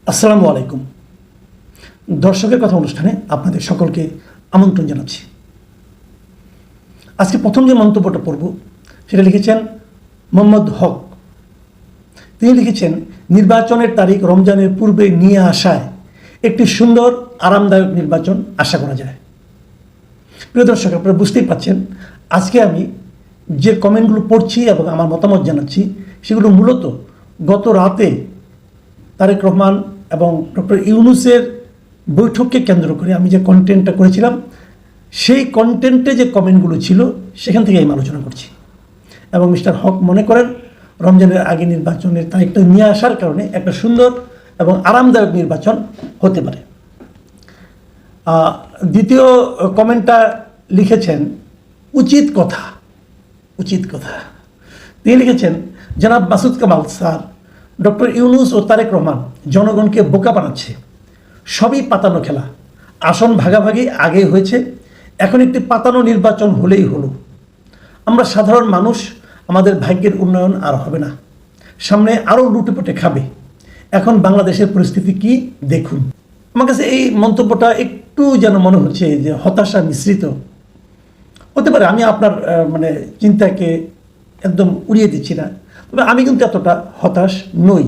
আসসালামু আলাইকুম। দর্শকের কথা অনুষ্ঠানে আপনাদের সকলকে আমন্ত্রণ জানাচ্ছি। আজকে প্রথম যে মন্তব্যটা পড়ব সেটা লিখেছেন মোহাম্মদ হক। তিনি লিখেছেন, নির্বাচনের তারিখ রমজানের পূর্বে নিয়ে আসায় একটি সুন্দর আরামদায়ক নির্বাচন আশা করা যায়। প্রিয় দর্শক, আপনারা বুঝতেই পারছেন আজকে আমি যে কমেন্টগুলো পড়ছি এবং আমার মতামত জানাচ্ছি সেগুলো মূলত গত রাতে তারেক রহমান এবং ডক্টর ইউনূসের বৈঠককে কেন্দ্র করে আমি যে কন্টেন্টটা করেছিলাম সেই কন্টেন্টে যে কমেন্টগুলো ছিল সেখান থেকে আমি আলোচনা করছি। এবং মিস্টার হক মনে করেন রমজানের আগে নির্বাচনের তারিখটা নিয়ে আসার কারণে একটা সুন্দর এবং আরামদায়ক নির্বাচন হতে পারে। দ্বিতীয় কমেন্টটা লিখেছেন উচিত কথা। তিনি লিখেছেন, জনাব মাসুদ কামাল স্যার, ডক্টর ইউনূস ও তারেক রহমান জনগণকে বোকা বানাচ্ছে। সবই পাতানো খেলা। আসন ভাগাভাগি আগেই হয়েছে, এখন একটি পাতানো নির্বাচন হলেই হলো। আমরা সাধারণ মানুষ, আমাদের ভাগ্যের উন্নয়ন আর হবে না, সামনে আরও লুটেপুটে খাবে। এখন বাংলাদেশের পরিস্থিতি কি দেখুন। আমার কাছে এই মন্তব্যটা একটু যেন মনে হচ্ছে যে হতাশা মিশ্রিত হতে পারে। আমি আপনার চিন্তাকে একদম উড়িয়ে দিচ্ছি না, তবে আমি কিন্তু এতটা হতাশ নই।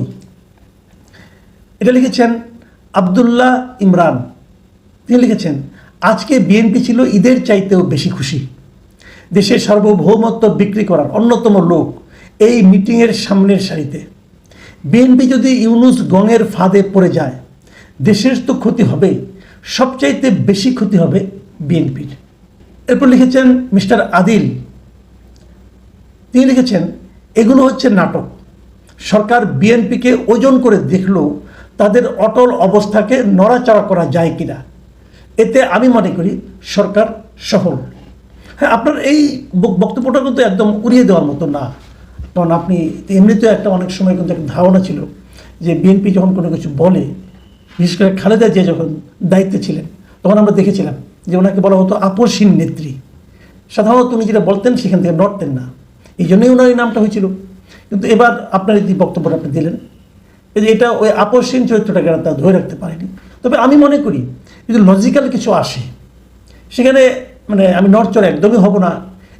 এটা লিখেছেন আবদুল্লাহ ইমরান। তিনি লিখেছেন, আজকে বিএনপি ছিল ঈদের চাইতেও বেশি খুশি। দেশের সার্বভৌমত্ব বিক্রি করার অন্যতম লোক এই মিটিংয়ের সামনের সারিতে। বিএনপি যদি ইউনূস গঙের ফাঁদে পড়ে যায় দেশের তো ক্ষতি হবেই, সবচাইতে বেশি ক্ষতি হবে বিএনপির। এরপর লিখেছেন মিস্টার আদিল। তিনি লিখেছেন, এগুলো হচ্ছে নাটক। সরকার বিএনপিকে ওজন করে দেখলেও তাদের অটল অবস্থাকে নড়াচড়া করা যায় কিনা, এতে আমি মনে করি সরকার সফল। হ্যাঁ, আপনার এই বক্তব্যটা কিন্তু একদম উড়িয়ে দেওয়ার মতো না, কারণ আপনি এমনিতেও একটা অনেক সময় কিন্তু একটা ধারণা ছিল যে বিএনপি যখন কোনো কিছু বলে, বিশেষ করে খালেদা জিয়া যখন দায়িত্বে ছিলেন তখন আমরা দেখেছিলাম যে ওনাকে বলা হতো আপসহীন নেত্রী। সাধারণত উনি যেটা বলতেন সেখান থেকে নড়তেন না, এই জন্যই ওনার এই নামটা হয়েছিল। কিন্তু এবার আপনার যে বক্তব্যটা আপনি দিলেন, এটা ওই আপসহীন চরিত্রটাকে তা ধরে রাখতে পারেনি। তবে আমি মনে করি যদি লজিক্যাল কিছু আসে সেখানে আমি নড়চড় একদমই হব না,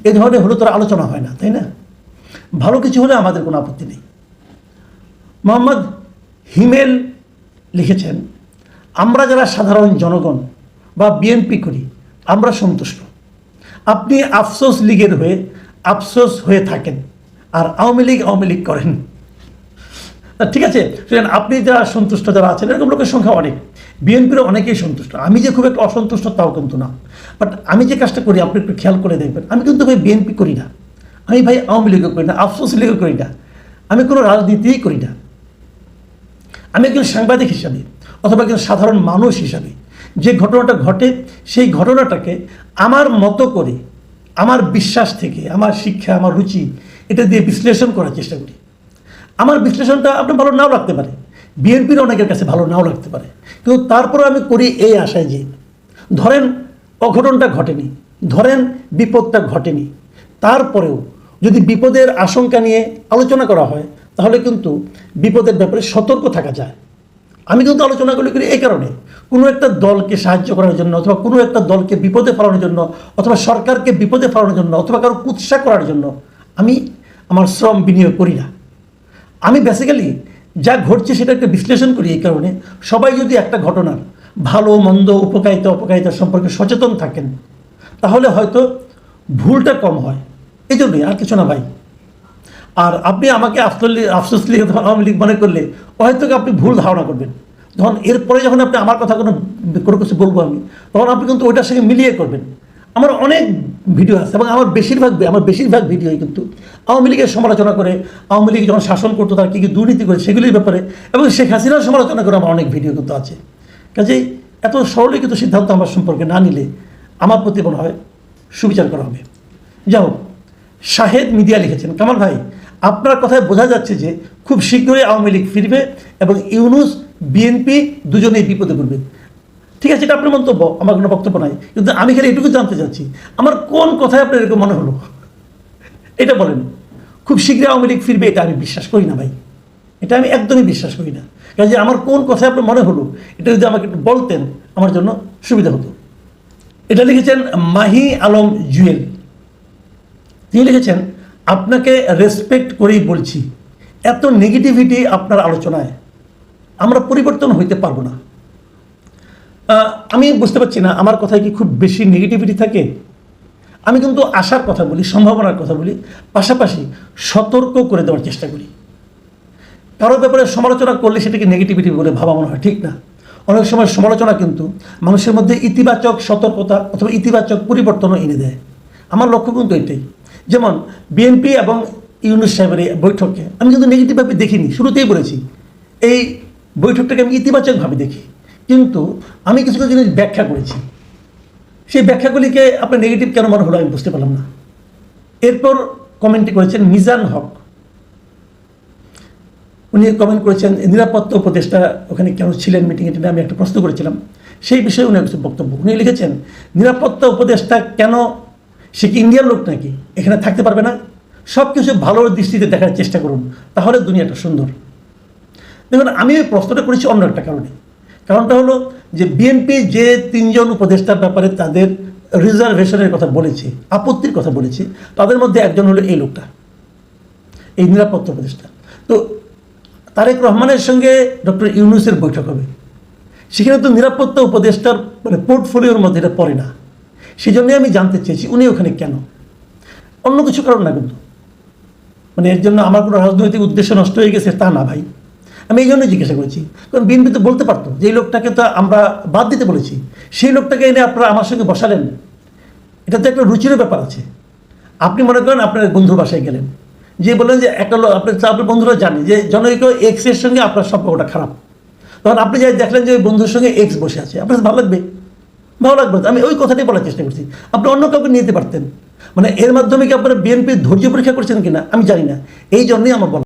এ ধরনের হলে তো আলোচনা হয় না, তাই না? ভালো কিছু হলে আমাদের কোনো আপত্তি নেই। মোহাম্মদ হিমেল লিখেছেন, আমরা যারা সাধারণ জনগণ বা বিএনপি করি আমরা সন্তুষ্ট। আপনি আফসোস লীগের হয়ে আফসোস হয়ে থাকেন আর আওয়ামী লীগ করেন। ঠিক আছে, সেখানে আপনি যারা সন্তুষ্ট যারা আছেন এরকম লোকের সংখ্যা অনেক, বিএনপিরও অনেকেই সন্তুষ্ট। আমি যে খুব একটা অসন্তুষ্ট তাও কিন্তু না, বাট আমি যে কাজটা করি আপনি একটু খেয়াল করে দেখবেন, আমি কিন্তু ভাই বিএনপি করি না, আমি ভাই আওয়ামী লীগও করি না, আফসোস লীগও করি না, আমি কোনো রাজনীতিই করি না। আমি একজন সাংবাদিক হিসাবে অথবা একজন সাধারণ মানুষ হিসাবে যে ঘটনাটা ঘটে সেই ঘটনাটাকে আমার মতো করে, আমার বিশ্বাস থেকে, আমার শিক্ষা, আমার রুচি এটা দিয়ে বিশ্লেষণ করার চেষ্টা করি। আমার বিশ্লেষণটা আপনার ভালো নাও লাগতে পারে, বিএনপির অনেকের কাছে ভালো নাও লাগতে পারে, কিন্তু তারপরে আমি করি এই আশায় যে ধরেন অঘটনটা ঘটেনি, ধরেন বিপদটা ঘটেনি, তারপরেও যদি বিপদের আশঙ্কা নিয়ে আলোচনা করা হয় তাহলে কিন্তু বিপদের ব্যাপারে সতর্ক থাকা যায়। আমি কিন্তু আলোচনাগুলি করি এই কারণে, কোনো একটা দলকে সাহায্য করার জন্য অথবা কোনো একটা দলকে বিপদে ফেলানোর জন্য অথবা সরকারকে বিপদে ফেলানোর জন্য অথবা কারো কুৎসা করার জন্য আমি আমার শ্রম বিনিয়োগ করি না। আমি বেসিক্যালি যা ঘটছে সেটা একটা বিশ্লেষণ করি এই কারণে, সবাই যদি একটা ঘটনার ভালো মন্দ অপকারিতা সম্পর্কে সচেতন থাকেন তাহলে হয়তো ভুলটা কম হয়, এই জন্যই, আর কিছু না ভাই। আর আপনি আমাকে আফসোস লীগ অথবা আওয়ামী লীগ মনে করলে হয়তো আপনি ভুল ধারণা করবেন। যখন এরপরে যখন আপনি আমার কথা কোনো কিছু বলবো আমি, তখন আপনি কিন্তু ওইটার সঙ্গে মিলিয়ে করবেন। আমার অনেক ভিডিও আছে এবং আমার বেশিরভাগ ভিডিওই কিন্তু আওয়ামী লীগের সমালোচনা করে, আওয়ামী লীগ যখন শাসন করতো তারা কী কী দুর্নীতি করে সেগুলির ব্যাপারে, এবং শেখ হাসিনার সমালোচনা করে আমার অনেক ভিডিও কিন্তু আছে। কাজেই এত সরলীকৃত সিদ্ধান্ত আমার সম্পর্কে না নিলে আমার প্রতি মনে হয় সুবিচার করা হবে। যাই হোক, শাহেদ মিডিয়া লিখেছেন, কামাল ভাই আপনার কথায় বোঝা যাচ্ছে যে খুব শীঘ্রই আওয়ামী লীগ ফিরবে এবং ইউনূস বিএনপি দুজনেই বিপদে পড়বে। ঠিক আছে, এটা আপনার মন্তব্য, আমার কোনো বক্তব্য নাই, কিন্তু আমি খালি এটুকু জানতে চাচ্ছি আমার কোন কথায় আপনার এরকম মনে হলো এটা বলেন। খুব শীঘ্রই আওয়ামী লীগ ফিরবে এটা আমি বিশ্বাস করি না ভাই, এটা আমি একদমই বিশ্বাস করি না। কাজে আমার কোন কথা আপনার মনে হলো এটা যদি আমাকে একটু বলতেন আমার জন্য সুবিধা হতো। এটা লিখেছেন মাহি আলম জুয়েল। তিনি লিখেছেন, আপনাকে রেসপেক্ট করেই বলছি, এত নেগেটিভিটি আপনার আলোচনায়, আমরা পরিবর্তন হইতে পারবো না। আমি বুঝতে পারছি না আমার কথায় কি খুব বেশি নেগেটিভিটি থাকে। আমি কিন্তু আশার কথা বলি, সম্ভাবনার কথা বলি, পাশাপাশি সতর্ক করে দেওয়ার চেষ্টা করি। কারো ব্যাপারে সমালোচনা করলে সেটাকে নেগেটিভিটি বলে ভাবা মনে হয় ঠিক না। অনেক সময় সমালোচনা কিন্তু মানুষের মধ্যে ইতিবাচক সতর্কতা অথবা ইতিবাচক পরিবর্তনও এনে দেয়। আমার লক্ষ্য কিন্তু এটাই। যেমন বিএনপি এবং ইউনূস সাহেবের এই বৈঠককে আমি কিন্তু নেগেটিভভাবে দেখিনি, শুরুতেই বলেছি এই বৈঠকটাকে আমি ইতিবাচকভাবে দেখি, কিন্তু আমি কিছু কিছু জিনিস ব্যাখ্যা করেছি। সেই ব্যাখ্যাগুলিকে আপনার নেগেটিভ কেন মনে হলো আমি বুঝতে পারলাম না। এরপর কমেন্টটি করেছেন মিজান হক। উনি কমেন্ট করেছেন নিরাপত্তা উপদেষ্টা ওখানে কেন ছিলেন মিটিংয়ে, এটা আমি একটা প্রশ্ন করেছিলাম, সেই বিষয়ে উনি কিছু বক্তব্য। উনি লিখেছেন নিরাপত্তা উপদেষ্টা কেন, সে কি ইন্ডিয়ার লোক নাকি, এখানে থাকতে পারবে না? সব কিছু ভালো দৃষ্টিতে দেখার চেষ্টা করুন, তাহলে দুনিয়াটা সুন্দর। দেখুন, আমি ওই প্রশ্নটা করেছি অন্য একটা কারণে। কারণটা হলো যে বিএনপি যে 3 জন উপদেষ্টার ব্যাপারে তাদের রিজার্ভেশনের কথা বলেছে, আপত্তির কথা বলেছে, তাদের মধ্যে একজন হলো এই লোকটা, এই নিরাপত্তা উপদেষ্টা। তো তারেক রহমানের সঙ্গে ডক্টর ইউনূসের বৈঠক হবে, সেখানে তো নিরাপত্তা উপদেষ্টার মানে পোর্টফোলিওর মধ্যে এটা পড়ে না। সেই জন্যই আমি জানতে চেয়েছি উনি ওখানে কেন, অন্য কিছু কারণ না কিন্তু। মানে এর জন্য আমার কোনো রাজনৈতিক উদ্দেশ্য নষ্ট হয়ে গেছে তা না ভাই, আমি এই জন্যই জিজ্ঞাসা করেছি। কারণ বিএনপি তো বলতে পারতো যে এই লোকটাকে তো আমরা বাদ দিতে বলেছি, সেই লোকটাকে এনে আপনারা আমার সঙ্গে বসালেন, এটা তো একটা রুচিরও ব্যাপার আছে। আপনি মনে করেন আপনার বন্ধুর বাসায় গেলেন, যে বললেন যে একটা লোক আপনার বন্ধুরা জানে যে জনৈক এক্সের সঙ্গে আপনার সম্পর্কটা খারাপ, তখন আপনি যাই দেখলেন যে ওই বন্ধুর সঙ্গে এক্স বসে আছে, আপনার ভালো লাগবে? ভালো লাগবে। আমি ওই কথাটাই বলার চেষ্টা করছি, আপনি অন্য কাউকে নিয়ে যেতে পারতেন। মানে এর মাধ্যমে কি আপনারা বিএনপির ধৈর্য পরীক্ষা করছেন কিনা আমি জানি না, এই জন্যই আমার বলা।